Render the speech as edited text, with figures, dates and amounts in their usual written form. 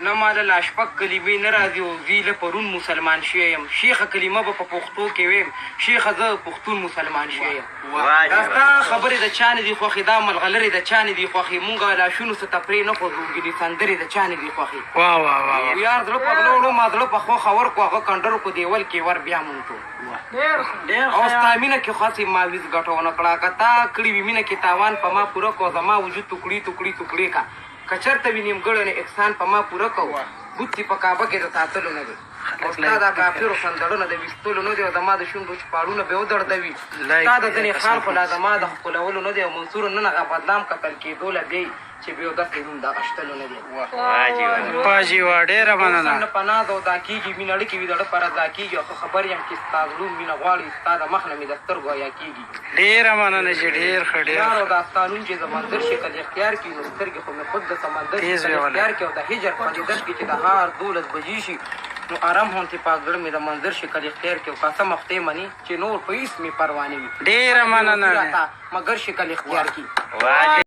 نه ماله لا شپږ کلمې نه راځي او زه له پرون مسلمان شوی یم. شیخه کلمه به په پښتو کې ویم. شیخه زه پښتون مسلمان شوی یم. دا ستا خبرې د چا نه دي خوښې، دا ملغلرې د چا نه دي خوښې. مونږ لاشونو څه تفریح نه خوځو، ګلې سندرې د چا نه دي خوښې. یار زړه په غلو وړو، ما زړه په خوښه ورکړو، هغه کنډرو کو دیول کې ور بیا مونږ ټول او ستا مینه کې خاصې ما ویز ګټه ونه کړه. که تا کړي وي مینه کې تاوان په ما پوره کړو، زما وجود ټوکړي ټوکړي ټوکړې کا. که چېرته وي نیمګړی نه احسان په ما پوره کوو. بوت دې په کعبه کې د ساتلو نه دی او ستا دا کافرو سندړونه د ویستلو نه دی او زما د شونډو چپاړونه به ودړدوي. ستا د ځینې خان خو لا زما د ښکلولو نه دی او منصور نن هغه بدنام کتل کېدو لګی چې بیا داسې نوم د غشتلو نه دی. واجیوا ډېره مننه. نه په ناز او دا کېږي مینه اړیکې وي د زړه پره دا کېږي او ښه خبر یم چې ستا زړه مینه غواړي، ستا د مخ نه مې د سترګو حیا کېږي. ډېره مننه چې ډېر ښه ډېر یار او دا ستا نوم چې د منظر شکل اختیار کړي نو سترګې خو مې خود د سمندر شکل اختیار کړي او د هجر په لیدل کې چې د هار 12 بجې شي نو آرام هونتې پاک زړه مې د منظر شکل اختیار کړي او قسم خدای مني چې نور په هېڅ مې پروا نه وي. ډېره مننه. مګر شکل اختیار کړي.